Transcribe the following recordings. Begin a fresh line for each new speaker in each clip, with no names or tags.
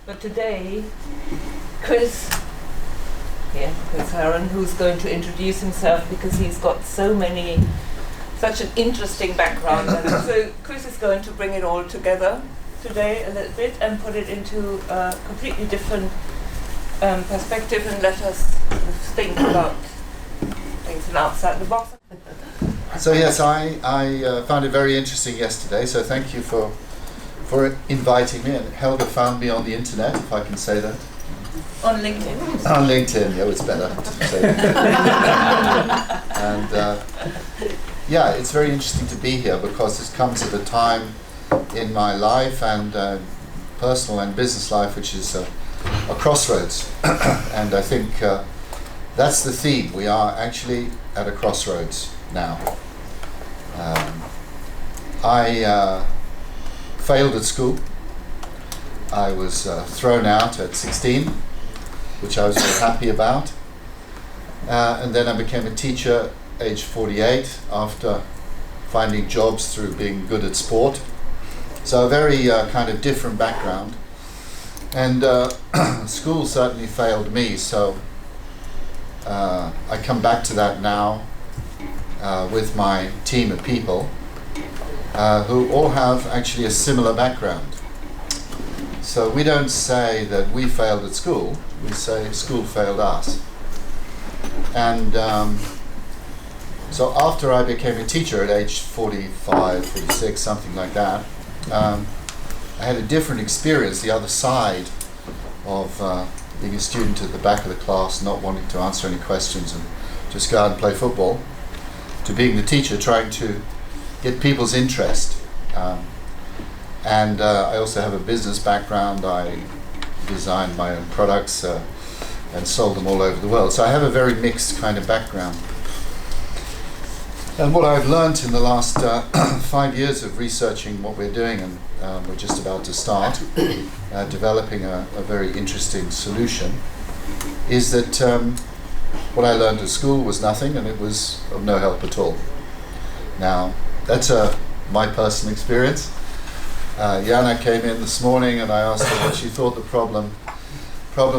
But today, Chris Heron, who's going to introduce himself because he's got such an interesting background. And so Chris is going to bring it all together today a little bit and put it into a completely different perspective and let us sort of think about things from outside the box.
So yes, I found it very interesting yesterday, so thank you for inviting me. And Helga found me on the internet, if I can say that.
On LinkedIn.
On LinkedIn, yeah, it's better to say that. And yeah, it's very interesting to be here because this comes at a time in my life and personal and business life which is a crossroads. And I think that's the theme. We are actually at a crossroads now. I failed at school. I was thrown out at 16, which I was very happy about. And then I became a teacher age 48 after finding jobs through being good at sport. So a very kind of different background. And school certainly failed me, so I come back to that now with my team of people who all have actually a similar background. So we don't say that we failed at school, we say school failed us. And so after I became a teacher at age 45, 46, something like that, I had a different experience, the other side of being a student at the back of the class, not wanting to answer any questions and just go out and play football, to being the teacher trying to get people's interest. And I also have a business background. I designed my own products and sold them all over the world. So I have a very mixed kind of background. And what I've learned in the last 5 years of researching what we're doing, and we're just about to start developing a very interesting solution, is that what I learned at school was nothing and it was of no help at all. Now, that's my personal experience. Jana came in this morning and I asked her what she thought the problem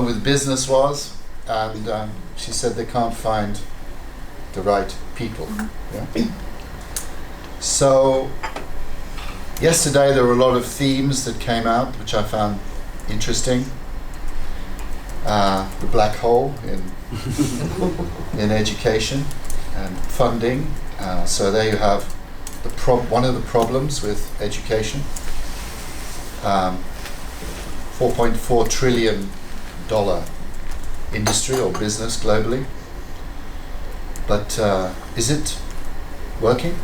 with business was, and she said they can't find the right people. Yeah? So yesterday there were a lot of themes that came out which I found interesting. The black hole in education and funding. So there you have one of the problems with education. $4.4 trillion industry or business globally. But is it working?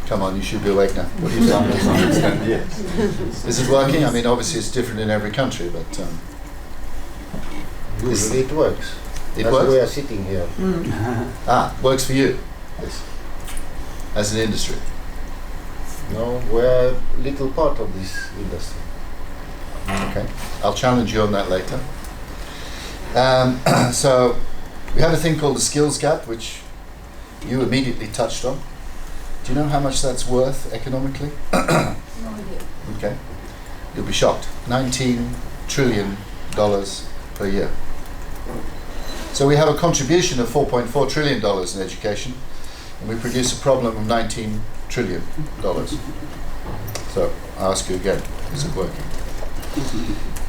Come on, you should be awake now. What do you say?
Yes.
Is it working? I mean, obviously it's different in every country, but
Usually it works.
it
That's
works.
why we are sitting here.
Works for you
Yes.
as an industry.
No, we are a little part of this industry.
Okay, I'll challenge you on that later. So we have a thing called the skills gap, which you immediately touched on. Do you know how much that's worth economically?
No idea.
Okay, you'll be shocked. $19 trillion per year. So we have a contribution of $4.4 trillion in education, and we produce a problem of $19 trillion. So I ask you again, is it working?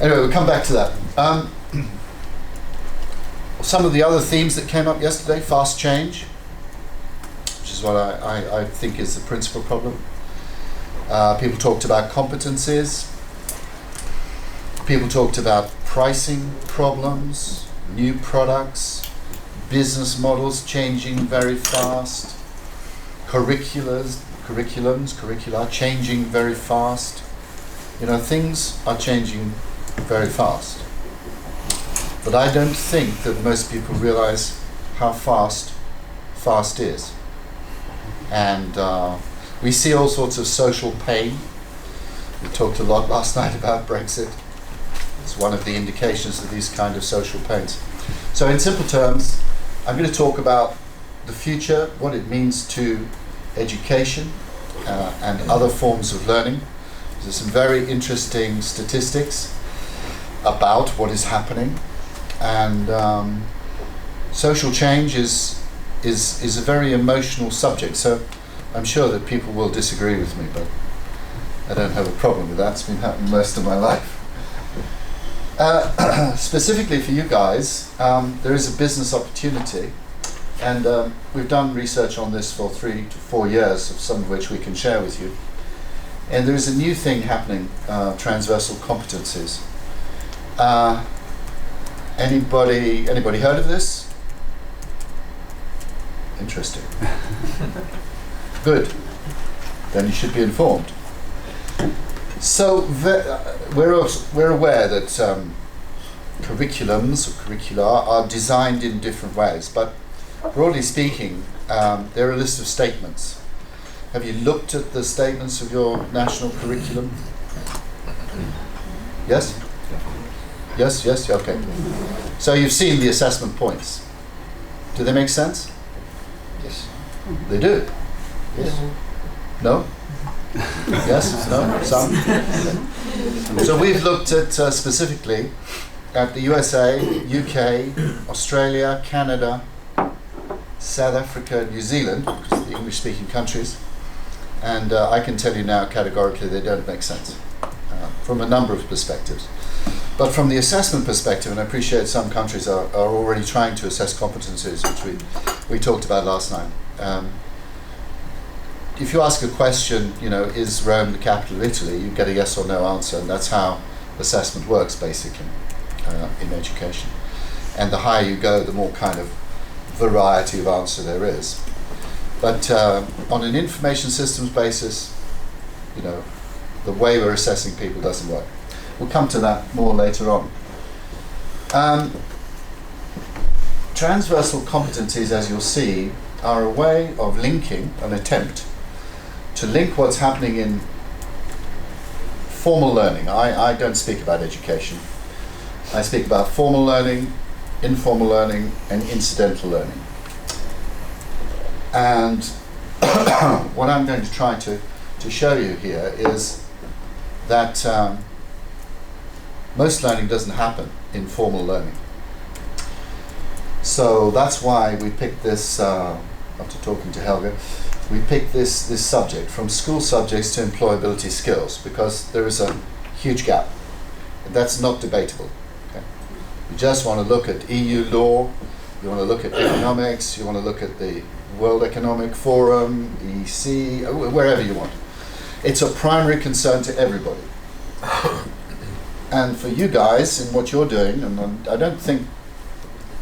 Anyway, we'll come back to that. Some of the other themes that came up yesterday: fast change, which is what I think is the principal problem. People talked about competencies. People talked about pricing problems, new products, business models changing very fast, curricula changing very fast. You know, things are changing very fast. But I don't think that most people realize how fast is. And we see all sorts of social pain. We talked a lot last night about Brexit. It's one of the indications of these kind of social pains. So in simple terms, I'm going to talk about the future, what it means to education and other forms of learning. There's some very interesting statistics about what is happening, and social change is a very emotional subject. So I'm sure that people will disagree with me, but I don't have a problem with that. It's been happening most of my life. Specifically for you guys, there is a business opportunity, and we've done research on this for 3 to 4 years, of some of which we can share with you. And there is a new thing happening, transversal competencies. Anybody heard of this? Interesting. Good. Then you should be informed. So we're aware that curriculums or curricula are designed in different ways, but broadly speaking, there are a list of statements. Have you looked at the statements of your national curriculum? Yes? Yes, okay. So you've seen the assessment points. Do they make sense?
Yes.
They do?
Yes.
No? Yes? No? Some? So we've looked at specifically at the USA, UK, Australia, Canada, South Africa, New Zealand, because of the English-speaking countries, and I can tell you now categorically they don't make sense from a number of perspectives. But from the assessment perspective, and I appreciate some countries are already trying to assess competencies, which we talked about last night. If you ask a question, is Rome the capital of Italy, you get a yes or no answer, and that's how assessment works basically in education. And the higher you go, the more kind of variety of answer there is. But on an information systems basis, the way we're assessing people doesn't work. We'll come to that more later on. Transversal competencies, as you'll see, are a way of linking, an attempt to link what's happening in formal learning. I don't speak about education. I speak about formal learning, informal learning, and incidental learning. And what I'm going to try to show you here is that most learning doesn't happen in formal learning. So that's why we picked this, after talking to Helga, we picked this subject, from school subjects to employability skills, because there is a huge gap. And that's not debatable. Okay? You just want to look at EU law, you want to look at economics, you want to look at the World Economic Forum, EC, wherever you want. It's a primary concern to everybody. And for you guys, in what you're doing, and I don't think,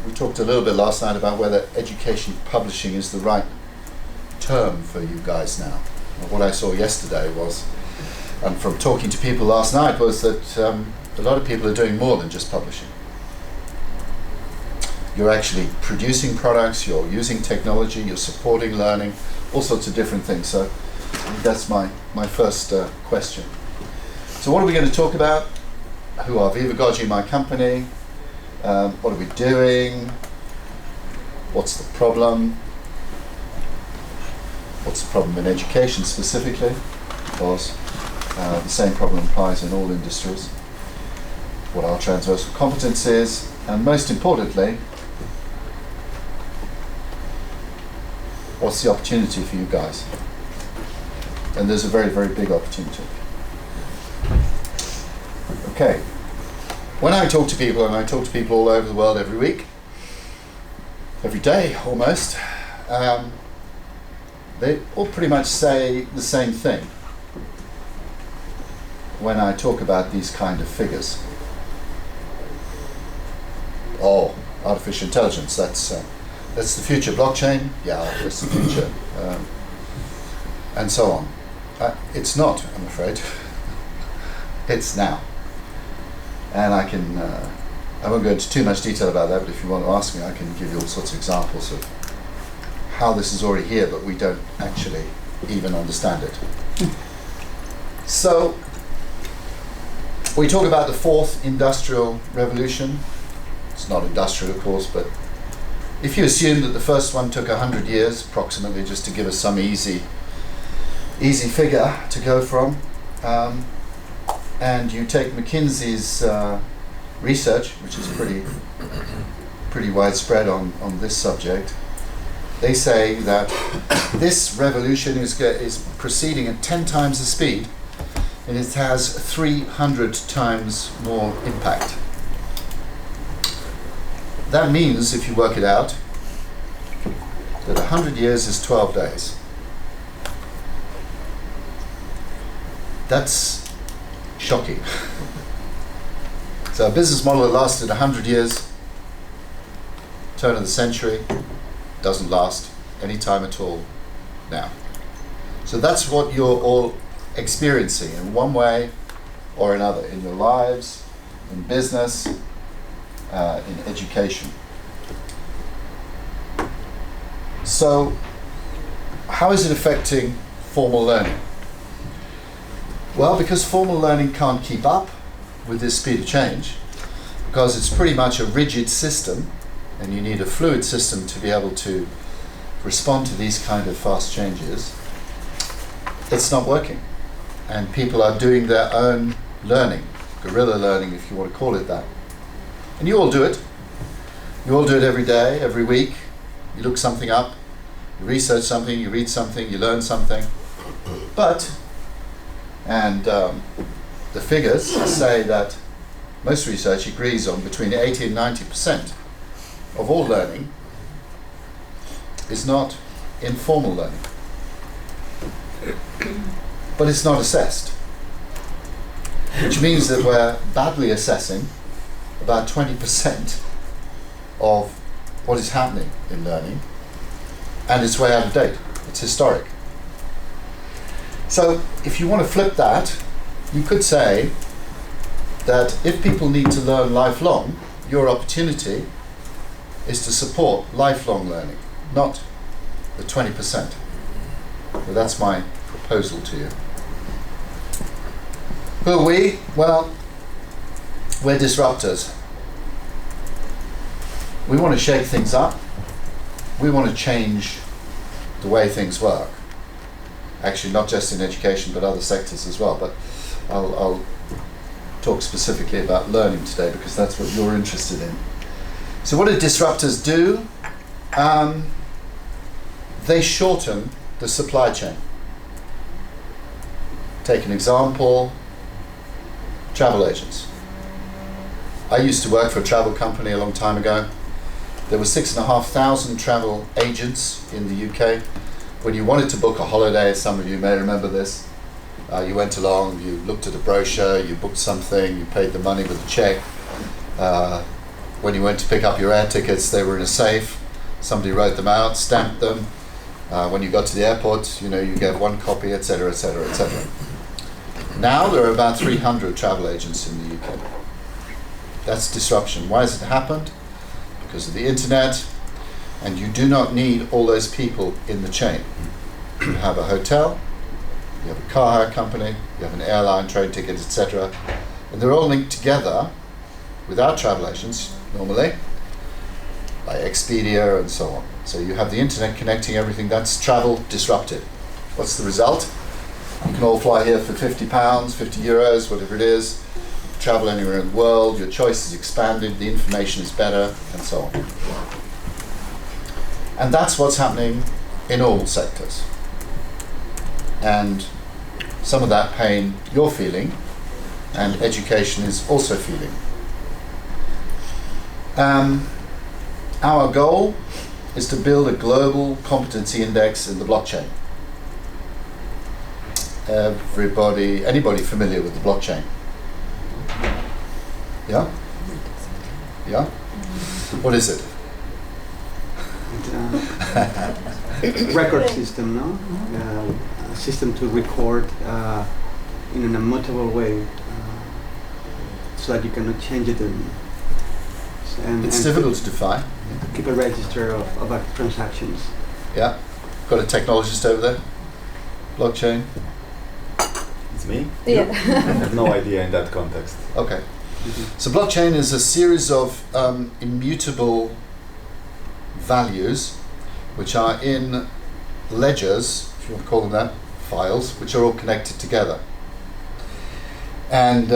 we talked a little bit last night about whether education publishing is the right term for you guys now. What I saw yesterday was, and from talking to people last night, was that a lot of people are doing more than just publishing. You're actually producing products, you're using technology, you're supporting learning, all sorts of different things. So that's my first question. So what are we going to talk about? Who are Vivagogy, my company? What are we doing? What's the problem? What's the problem in education specifically? Because the same problem applies in all industries. What are transversal competencies? And most importantly, what's the opportunity for you guys? And there's a very, very big opportunity. Okay. When I talk to people, and I talk to people all over the world every week, every day almost, they all pretty much say the same thing when I talk about these kind of figures. Oh, artificial intelligence, that's the future. Blockchain, yeah, that's the future. And so on. It's not, I'm afraid. It's now. And I won't go into too much detail about that, but if you want to ask me, I can give you all sorts of examples of how this is already here, but we don't actually even understand it. So, we talk about the fourth industrial revolution. It's not industrial, of course, but if you assume that the first one took 100 years, approximately, just to give us some easy figure to go from, and you take McKinsey's research, which is pretty widespread on this subject, they say that this revolution is proceeding at 10 times the speed, and it has 300 times more impact. That means, if you work it out, that 100 years is 12 days. That's shocking. So a business model that lasted 100 years, turn of the century, doesn't last any time at all now. So that's what you're all experiencing in one way or another, in your lives, in business, in education. So how is it affecting formal learning? Well, because formal learning can't keep up with this speed of change, because it's pretty much a rigid system, and you need a fluid system to be able to respond to these kind of fast changes, it's not working. And people are doing their own learning, guerrilla learning if you want to call it that. And you all do it. You all do it every day, every week. You look something up, you research something, you read something, you learn something. But, and the figures say that most research agrees on between 80 and 90% of all learning is not informal learning. But it's not assessed, which means that we're badly assessing about 20% of what is happening in learning, and it's way out of date. It's historic. So if you want to flip that, you could say that if people need to learn lifelong, your opportunity is to support lifelong learning, not the 20%. So that's my proposal to you. Who are we? Well, we're disruptors. We want to shake things up. We want to change the way things work. Actually, not just in education, but other sectors as well. But I'll talk specifically about learning today because that's what you're interested in. So what do disruptors do? They shorten the supply chain. Take an example, travel agents. I used to work for a travel company a long time ago. There were 6,500 travel agents in the UK. When you wanted to book a holiday, some of you may remember this, you went along, you looked at a brochure, you booked something, you paid the money with a check. When you went to pick up your air tickets, they were in a safe. Somebody wrote them out, stamped them. When you got to the airport, you get one copy, etc., etc., etc. Now there are about 300 travel agents in the UK. That's disruption. Why has it happened? Because of the internet, and you do not need all those people in the chain. You have a hotel, you have a car hire company, you have an airline, train tickets, etc. And they're all linked together without travel agents, normally, by Expedia and so on. So you have the internet connecting everything. That's travel disrupted. What's the result? You can all fly here for £50, 50 euros, whatever it is, travel anywhere in the world, your choice is expanded, the information is better, and so on. And that's what's happening in all sectors. And some of that pain you're feeling, and education is also feeling. Our goal is to build a global competency index in the blockchain. Anybody familiar with the blockchain? Yeah? Yeah? What is it?
Record system, no? A system to record in an immutable way so that you cannot change it. And
it's difficult to define.
Keep a register of our transactions.
Yeah? Got a technologist over there? Blockchain?
It's me?
Yeah.
I have no idea in that context.
Okay. So blockchain is a series of immutable values which are in ledgers, if you want to call them that, files, which are all connected together. And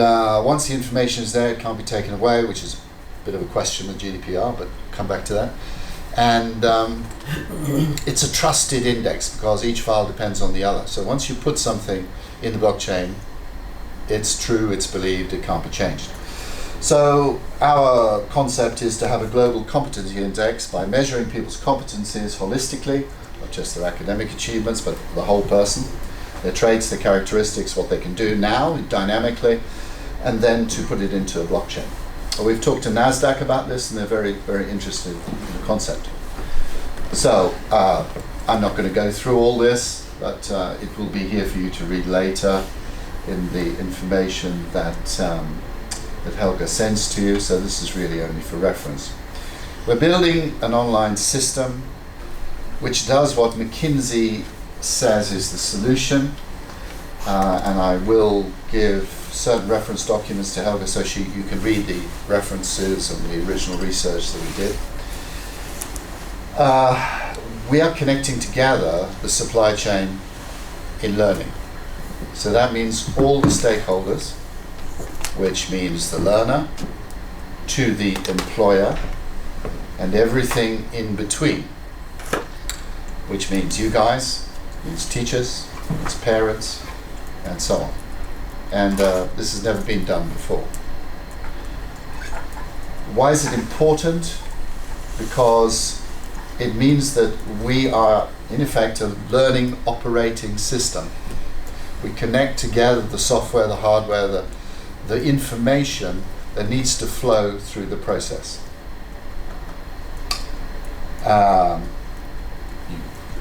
once the information is there, it can't be taken away, which is a bit of a question with GDPR, but come back to that. And it's a trusted index because each file depends on the other. So once you put something in the blockchain, it's true, it's believed, it can't be changed. So our concept is to have a global competency index by measuring people's competencies holistically, not just their academic achievements, but the whole person, their traits, their characteristics, what they can do now dynamically, and then to put it into a blockchain. We've talked to NASDAQ about this, and they're very, very interested in the concept. So I'm not going to go through all this, but it will be here for you to read later in the information that Helga sends to you, so this is really only for reference. We're building an online system which does what McKinsey says is the solution, and I will give certain reference documents to Helga so you can read the references and the original research that we did. We are connecting together the supply chain in learning. So that means all the stakeholders, which means the learner, to the employer, and everything in between, which means you guys, means teachers, means parents, and so on. And this has never been done before. Why is it important? Because it means that we are, in effect, a learning operating system. We connect together the software, the hardware, the information that needs to flow through the process.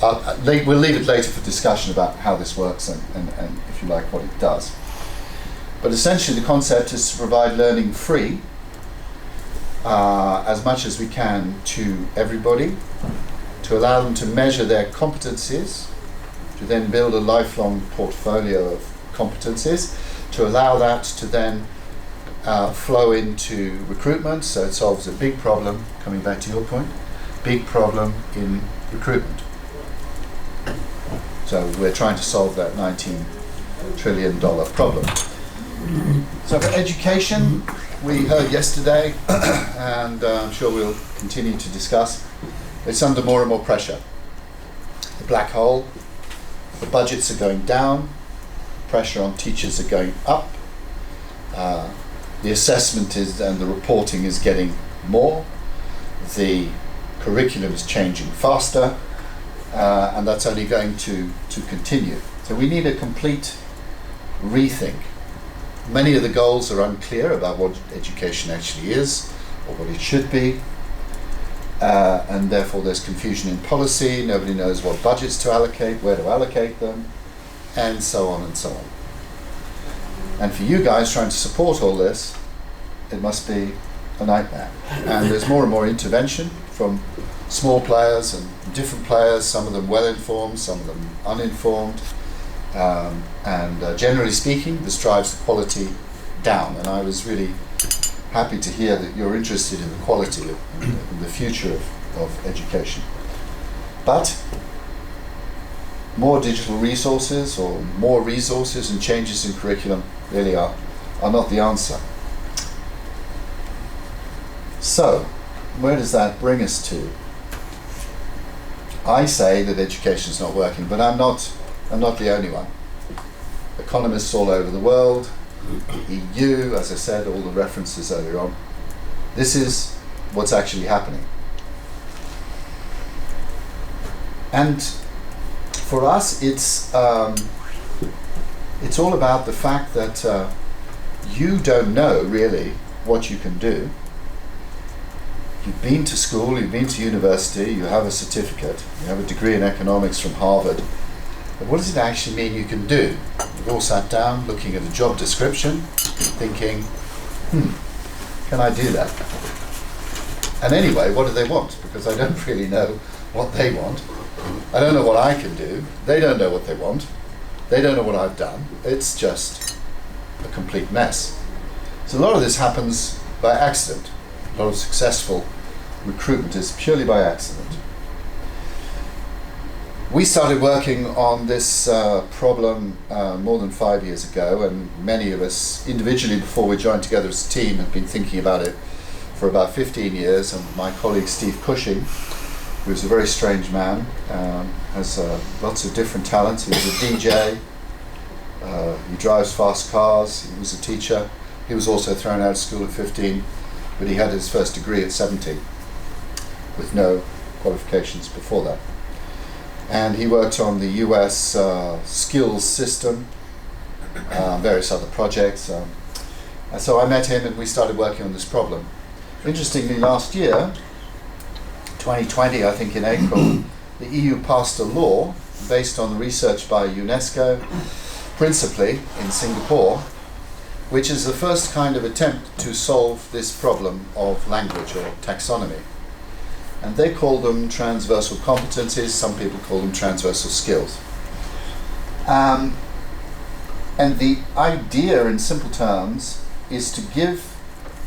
We'll leave it later for discussion about how this works and if you like, what it does. But essentially the concept is to provide learning free as much as we can to everybody, to allow them to measure their competencies, to then build a lifelong portfolio of competencies, to allow that to then flow into recruitment, so it solves a big problem, coming back to your point, big problem in recruitment. So we're trying to solve that $19 trillion problem. So for education, we heard yesterday, and I'm sure we'll continue to discuss, it's under more and more pressure. The black hole, the budgets are going down, pressure on teachers are going up, the assessment and the reporting is getting more, the curriculum is changing faster, and that's only going to continue. So we need a complete rethink. Many of the goals are unclear about what education actually is or what it should be, and therefore there's confusion in policy, nobody knows what budgets to allocate, where to allocate them, and so on and so on. And for you guys trying to support all this, it must be a nightmare. And there's more and more intervention from small players and different players, some of them well-informed, some of them uninformed, and generally speaking, this drives the quality down. And I was really happy to hear that you're interested in the quality and the future of education. But more digital resources or more resources and changes in curriculum really are not the answer. So, where does that bring us to? I say that education is not working, but I'm not the only one. Economists all over the world, EU, as I said, all the references earlier on. This is what's actually happening. And for us, it's all about the fact that you don't know really what you can do. You've been to school, you've been to university, you have a certificate, you have a degree in economics from Harvard. But what does it actually mean you can do? You've all sat down looking at a job description, thinking, can I do that? And anyway, what do they want? Because I don't really know what they want. I don't know what I can do. They don't know what they want. They don't know what I've done. It's just a complete mess. So a lot of this happens by accident. A lot of successful recruitment is purely by accident. We started working on this problem more than 5 years ago, and many of us individually before we joined together as a team have been thinking about it for about 15 years. And my colleague Steve Cushing, who's a very strange man, has lots of different talents. He was a DJ, he drives fast cars, he was a teacher. He was also thrown out of school at 15, but he had his first degree at 17 with no qualifications before that. And he worked on the US skills system, various other projects. And so I met him and we started working on this problem. Interestingly, last year, 2020, I think in April, the EU passed a law based on research by UNESCO, principally in Singapore, which is the first kind of attempt to solve this problem of language or taxonomy. And they call them transversal competencies, some people call them transversal skills. And the idea in simple terms is to give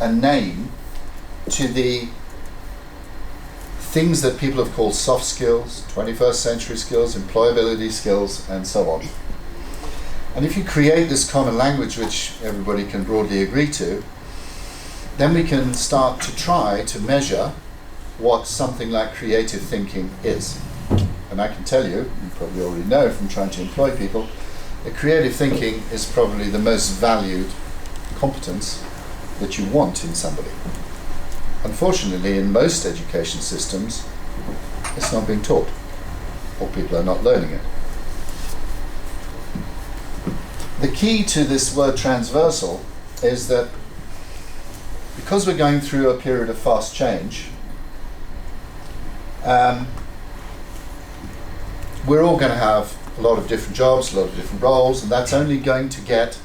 a name to the things that people have called soft skills, 21st century skills, employability skills, and so on. And if you create this common language which everybody can broadly agree to, then we can start to try to measure what something like creative thinking is. And I can tell you, you probably already know from trying to employ people, that creative thinking is probably the most valued competence that you want in somebody. Unfortunately, in most education systems, it's not being taught, or people are not learning it. The key to this word transversal is that because we're going through a period of fast change, we're all going to have a lot of different jobs, a lot of different roles, and that's only going to get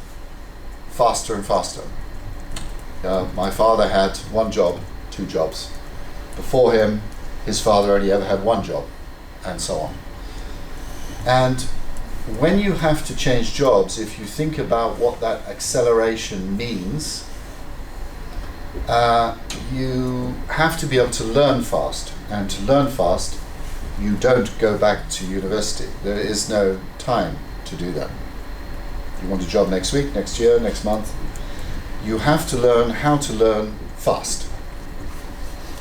faster and faster. My father had one job, 2 jobs. Before him, his father only ever had one job, and so on. And when you have to change jobs, if you think about what that acceleration means, you have to be able to learn fast. And to learn fast, you don't go back to university. There is no time to do that. If you want a job next week, next year, next month, you have to learn how to learn fast.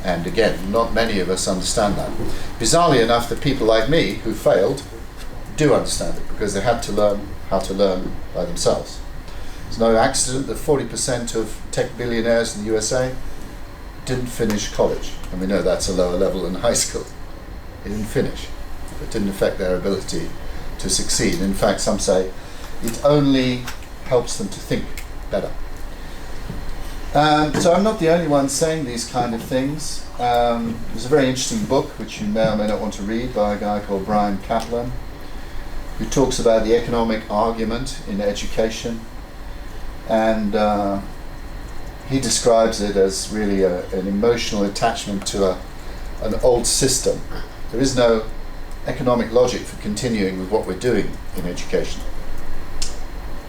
And again, not many of us understand that. Bizarrely enough, the people like me who failed do understand it because they had to learn how to learn by themselves. It's no accident that 40% of tech billionaires in the USA didn't finish college. And we know that's a lower level than high school. They didn't finish. It didn't affect their ability to succeed. In fact, some say it only helps them to think better. So I'm not the only one saying these kind of things. There's a very interesting book, which you may or may not want to read, by a guy called Brian Kaplan, who talks about the economic argument in education. And he describes it as really an emotional attachment to an old system. There is no economic logic for continuing with what we're doing in education.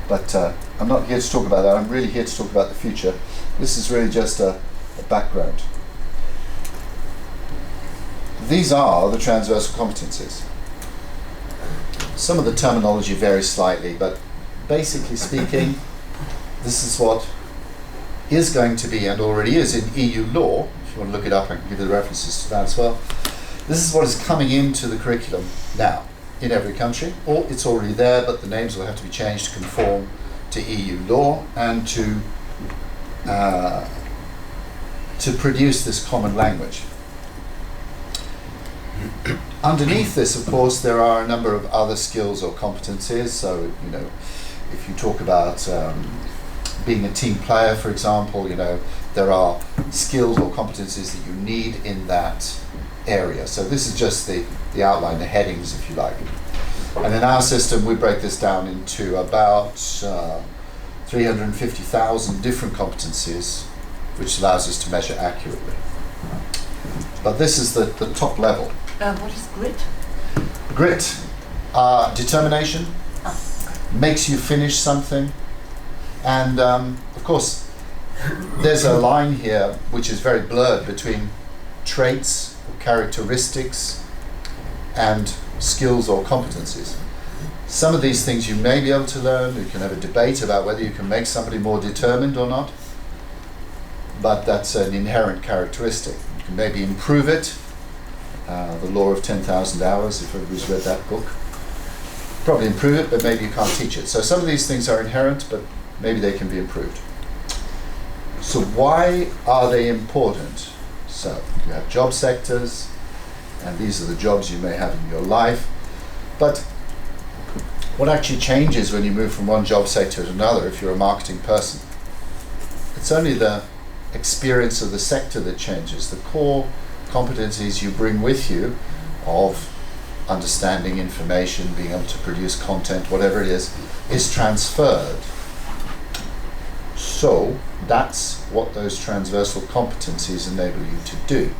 But I'm not here to talk about that. I'm really here to talk about the future. This is really just a background. These are the transversal competencies. Some of the terminology varies slightly, but basically speaking, this is what is going to be and already is in EU law. If you want to look it up, I can give you the references to that as well. This is what is coming into the curriculum now in every country, or it's already there, but the names will have to be changed to conform to EU law and to produce this common language. Underneath this, of course, there are a number of other skills or competencies. So, if you talk about being a team player, for example, there are skills or competencies that you need in that area. So this is just the outline, the headings, if you like. And in our system, we break this down into about 350,000 different competencies, which allows us to measure accurately. But this is the top level.
What is grit?
Grit, determination, makes you finish something. And of course, there's a line here which is very blurred between traits, or characteristics, and skills or competencies. Some of these things you may be able to learn. You can have a debate about whether you can make somebody more determined or not, but that's an inherent characteristic. You can maybe improve it. The Law of 10,000 Hours, if everybody's read that book. Probably improve it, but maybe you can't teach it. So some of these things are inherent, but maybe they can be improved. So why are they important? So you have job sectors, and these are the jobs you may have in your life. But what actually changes when you move from one job sector to another if you're a marketing person? It's only the experience of the sector that changes. The core competencies you bring with you of understanding information, being able to produce content, whatever it is transferred. So that's what those transversal competencies enable you to do.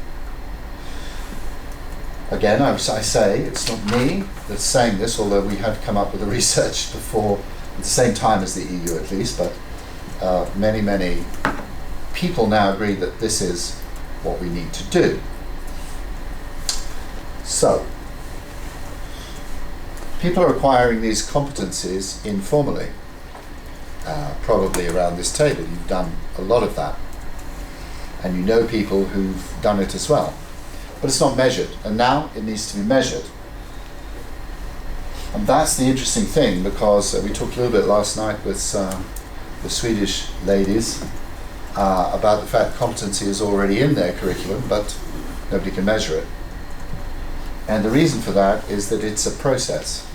Again, I say it's not me that's saying this, although we had come up with the research before, at the same time as the EU at least, but many people now agree that this is what we need to do. So, people are acquiring these competencies informally, probably around this table. You've done a lot of that, and you know people who've done it as well. But it's not measured, and now it needs to be measured. And that's the interesting thing, because we talked a little bit last night with the Swedish ladies about the fact competency is already in their curriculum, but nobody can measure it. And the reason for that is that it's a process.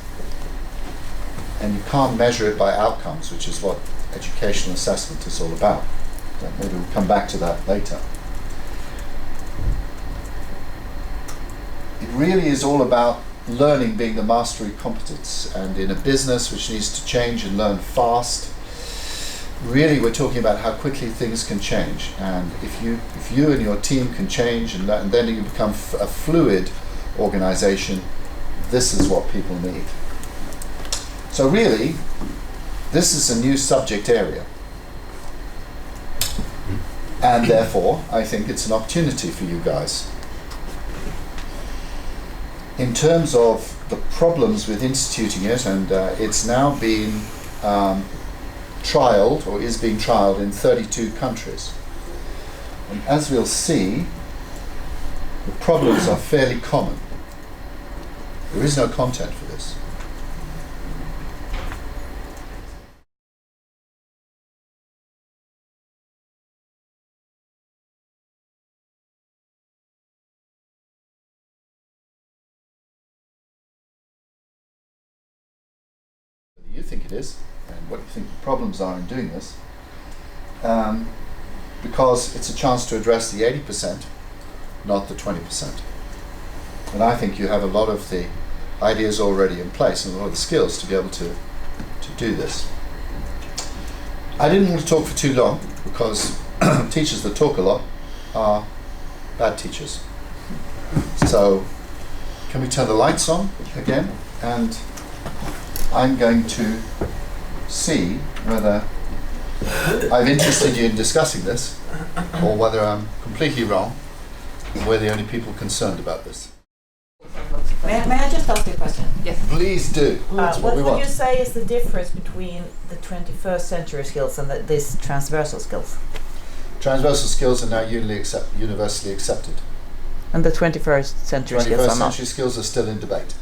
And you can't measure it by outcomes, which is what educational assessment is all about. Maybe we'll come back to that later. It really is all about learning being the mastery competence, and in a business which needs to change and learn fast, really we're talking about how quickly things can change, and if you and your team can change and learn, and then you become a fluid organization, this is what people need. So really, this is a new subject area, and therefore I think it's an opportunity for you guys. In terms of the problems with instituting it, and it's now been trialed, or is being trialed in 32 countries. And as we'll see, the problems are fairly common. There is no content for this. You think it is, and what you think the problems are in doing this, because it's a chance to address the 80%, not the 20%. And I think you have a lot of the ideas already in place and a lot of the skills to be able to do this. I didn't want to talk for too long, because teachers that talk a lot are bad teachers. So can we turn the lights on again? And I'm going to see whether I've interested you in discussing this, or whether I'm completely wrong and we're the only people concerned about this.
May I just ask you a question?
Yes.
Please do. That's what we
would
want.
you say is the difference between the 21st century skills and these transversal skills?
Transversal skills are now universally accepted.
And the 21st century skills
21st
are not?
century skills are still in debate.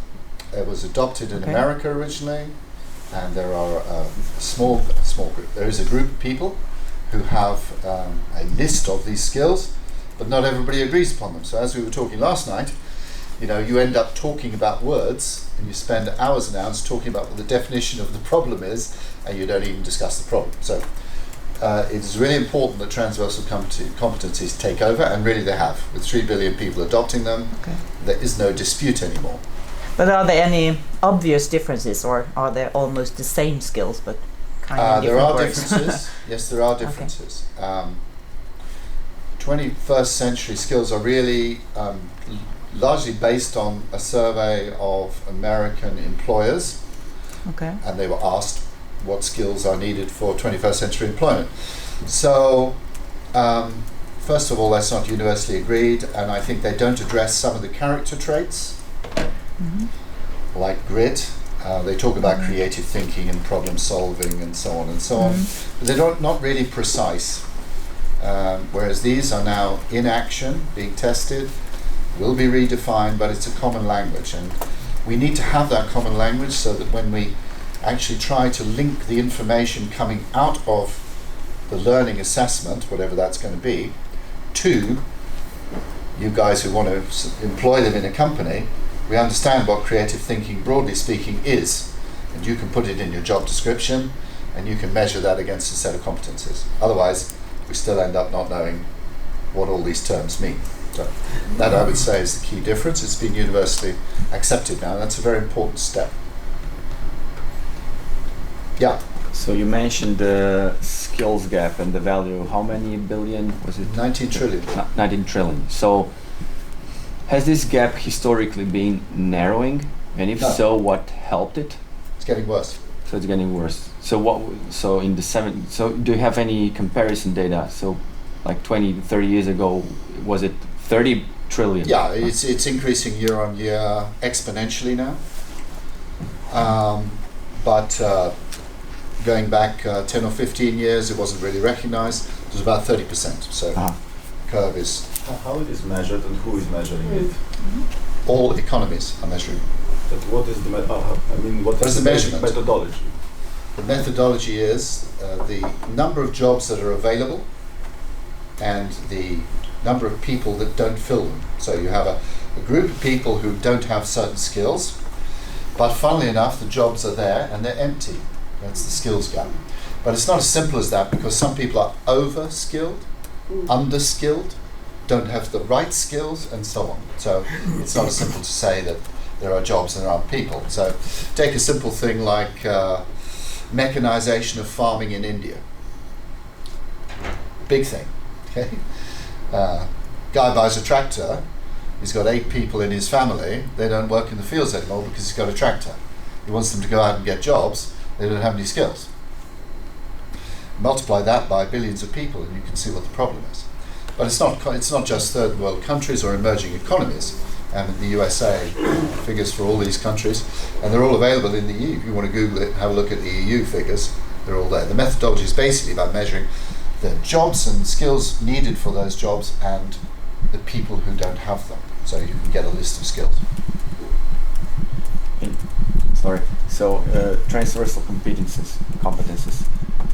It was adopted in
Okay.
America originally, and there are a small group. There is a group of people who have a list of these skills, but not everybody agrees upon them. So as we were talking last night, you end up talking about words, and you spend hours and hours talking about what the definition of the problem is, and you don't even discuss the problem. So it is really important that transversal competencies take over, and really they have. With 3 billion people adopting them,
Okay.
there is no dispute anymore.
But are there any obvious differences, or are they almost the same skills but kind of
There
different
are
words?
differences. Yes, there are differences. 21st century skills are really largely based on a survey of American employers,
Okay.
and they were asked what skills are needed for 21st century employment. So, first of all, that's not universally agreed, and I think they don't address some of the character traits.
Mm-hmm.
like grit. They talk about creative thinking and problem solving and so on and so on. But they're not really precise. Whereas these are now in action, being tested, will be redefined, but it's a common language. And we need to have that common language so that when we actually try to link the information coming out of the learning assessment, whatever that's going to be, to you guys who want to employ them in a company, we understand what creative thinking, broadly speaking, is. And you can put it in your job description, and you can measure that against a set of competencies. Otherwise, we still end up not knowing what all these terms mean. So that, I would say, is the key difference. It's been universally accepted now, and that's a very important step. Yeah.
So you mentioned the skills gap and the value. How many billion was it?
19 trillion.
19 trillion. So has this gap historically been narrowing? And if
No.
so, what helped it?
It's getting worse.
So it's getting worse. So what? So in the So do you have any comparison data? So, like 20, 30 years ago, was it 30 trillion?
Yeah, it's increasing year on year exponentially now. But going back 10 or 15 years, it wasn't really recognized. It was about 30%. So curve is...
How it is measured and who is measuring it?
All economies are measuring.
But what is the what
is the measurement?
Methodology?
The methodology is the number of jobs that are available and the number of people that don't fill them. So you have a group of people who don't have certain skills, but funnily enough, the jobs are there and they're empty. That's the skills gap. But it's not as simple as that, because some people are over-skilled, under-skilled, don't have the right skills, and so on. So it's not as simple to say that there are jobs and there aren't people. So take a simple thing like mechanization of farming in India. Big thing. Okay? Guy buys a tractor, he's got 8 people in his family, they don't work in the fields anymore because he's got a tractor. He wants them to go out and get jobs, they don't have any skills. Multiply that by billions of people and you can see what the problem is. But it's not just third world countries or emerging economies. And in the USA, figures for all these countries, and they're all available in the EU. If you want to Google it, have a look at the EU figures, they're all there. The methodology is basically about measuring the jobs and skills needed for those jobs and the people who don't have them. So you can get a list of skills.
Sorry. So transversal competencies.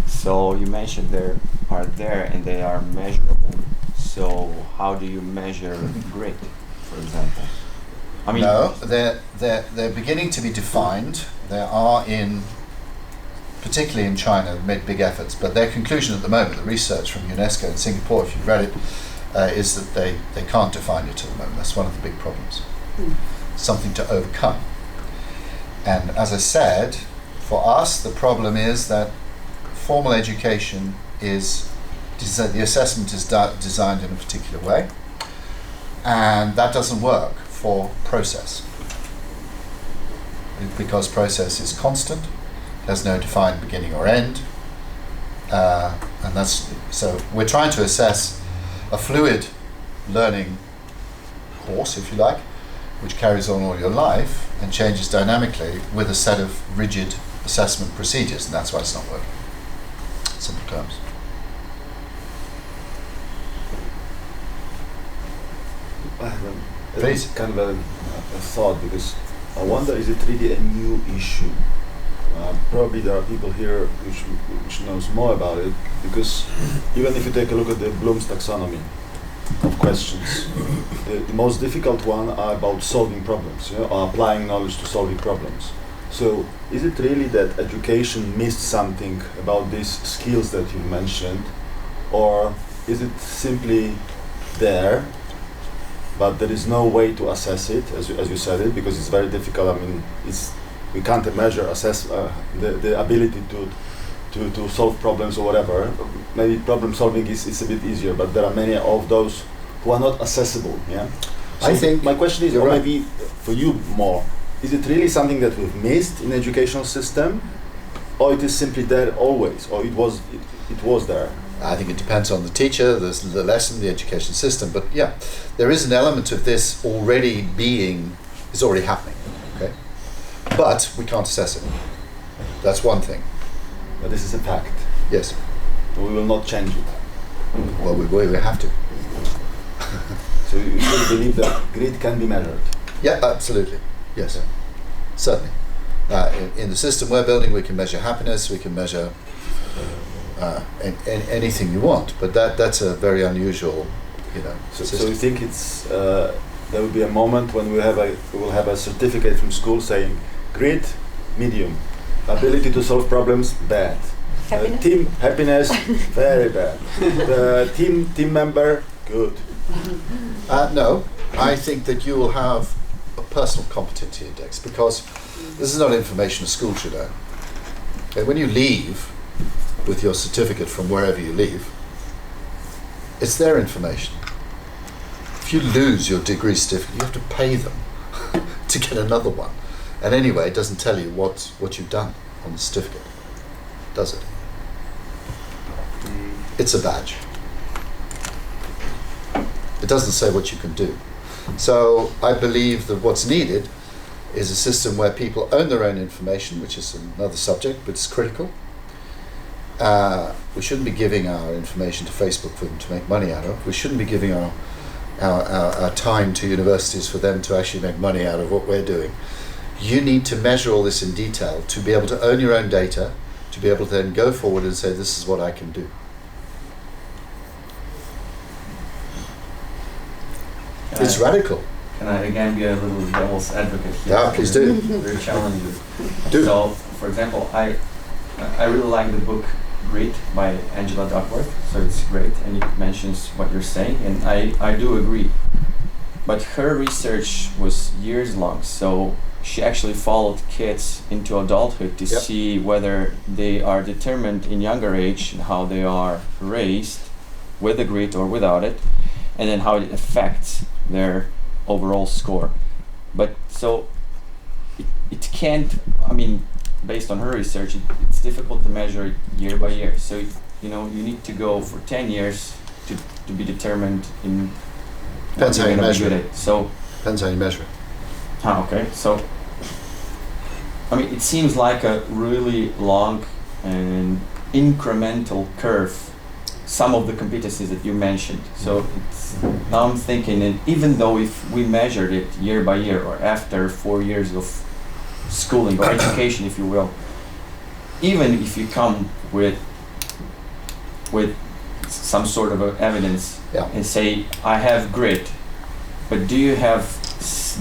So you mentioned they are there and they are measurable. So how do you measure grit, for example? I mean,
no, they're beginning to be defined. There are particularly in China, made big efforts, but their conclusion at the moment, the research from UNESCO in Singapore, if you've read it, is that they can't define it at the moment. That's one of the big problems. Something to overcome. And as I said, for us, the problem is that formal education is the assessment is designed in a particular way, and that doesn't work for process, because process is constant, has no defined beginning or end, and so we're trying to assess a fluid learning course, if you like, which carries on all your life and changes dynamically with a set of rigid assessment procedures, and that's why it's not working. Simple terms. Please.
Kind of a thought, because I wonder, is it really a new issue? Probably there are people here which knows more about it, because even if you take a look at the Bloom's taxonomy of questions, the most difficult one are about solving problems, or applying knowledge to solving problems. So is it really that education missed something about these skills that you mentioned, or is it simply there, but there is no way to assess it, as you said it, because it's very difficult? I mean, we can't assess the ability to solve problems or whatever. Maybe problem solving is a bit easier, but there are many of those who are not accessible. Yeah. So
I think
my question is, or
right.
maybe for you more, is it really something that we've missed in the educational system, or it is simply there always, or it was there?
I think it depends on the teacher, the lesson, the education system, but yeah, there is an element of this already happening, okay? But we can't assess it. That's one thing.
But this is a fact.
Yes.
We will not change it.
Well, we have to.
So you still believe that grit can be measured?
Yeah, absolutely. Yes, certainly. In the system we're building, we can measure happiness. We can measure anything you want. But that's a very unusual,
So
system.
you think it's there will be a moment when we will have a certificate from school saying grit, medium, ability to solve problems, bad.
Happiness?
Team happiness, very bad. Team member, good.
No, I think that you will have a personal competency index, because this is not information a school should know. Okay, when you leave with your certificate from wherever you leave, it's their information. If you lose your degree certificate, you have to pay them to get another one. And anyway, it doesn't tell you what you've done on the certificate, does it? It's a badge. It doesn't say what you can do. So I believe that what's needed is a system where people own their own information, which is another subject, but it's critical. We shouldn't be giving our information to Facebook for them to make money out of. We shouldn't be giving our time to universities for them to actually make money out of what we're doing. You need to measure all this in detail to be able to own your own data, to be able to then go forward and say, this is what I can do. It's radical.
Can I again be a little devil's advocate here?
Yeah, please do.
Very challenging.
Do.
So, for example, I really like the book Grit by Angela Duckworth. So it's great, and it mentions what you're saying, and I do agree. But her research was years long, so she actually followed kids into adulthood to
Yep.
see whether they are determined in younger age and how they are raised with the grit or without it, and then how it affects their overall score. But so it can't, I mean, based on her research, it's difficult to measure year by year. So you need to go for 10 years to be determined in
Depends
what
how
you're
you
gonna be
measure
good
it.
at. So
Depends how you measure it.
okay. So I mean, it seems like a really long and incremental curve, some of the competencies that you mentioned. So now I'm thinking, and even though if we measured it year by year or after 4 years of schooling or education, if you will, even if you come with some sort of evidence
Yeah.
and say, I have grit, but do you have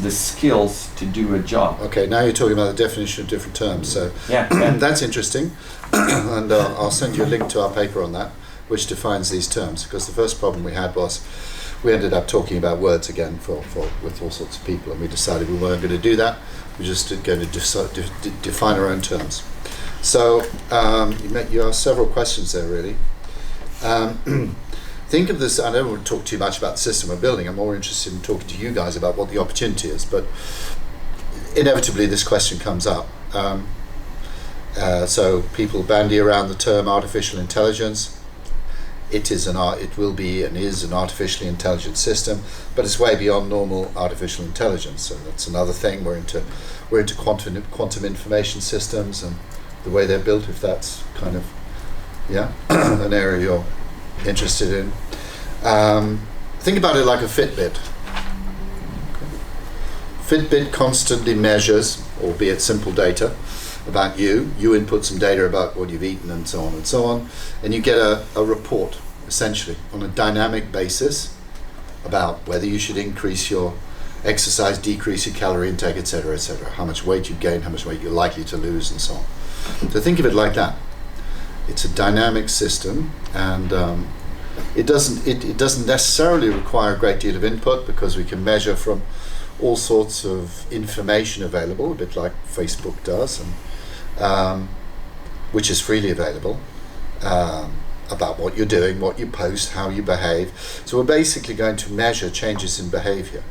the skills to do a job?
Okay, now you're talking about the definition of different terms. So
Yeah.
that's interesting, and I'll send you a link to our paper on that, which defines these terms. Because the first problem we had was we ended up talking about words again with all sorts of people, and we decided we weren't going to do that. We're just going to define our own terms. So you asked several questions there, really. Think of this, I don't want to talk too much about the system we're building. I'm more interested in talking to you guys about what the opportunity is, but inevitably this question comes up. So people bandy around the term artificial intelligence. It will be and is an artificially intelligent system, but it's way beyond normal artificial intelligence. So that's another thing. We're into quantum information systems and the way they're built, if that's kind of an area you're interested in. Think about it like a Fitbit. Fitbit constantly measures, albeit simple data, about you. You input some data about what you've eaten and so on, and you get a report, essentially, on a dynamic basis about whether you should increase your exercise, decrease your calorie intake, etc., how much weight you gain, how much weight you're likely to lose, and so on. So think of it like that. It's a dynamic system, and it doesn't necessarily require a great deal of input, because we can measure from all sorts of information available, a bit like Facebook does, and which is freely available, about what you're doing, what you post, how you behave. So we're basically going to measure changes in behavior.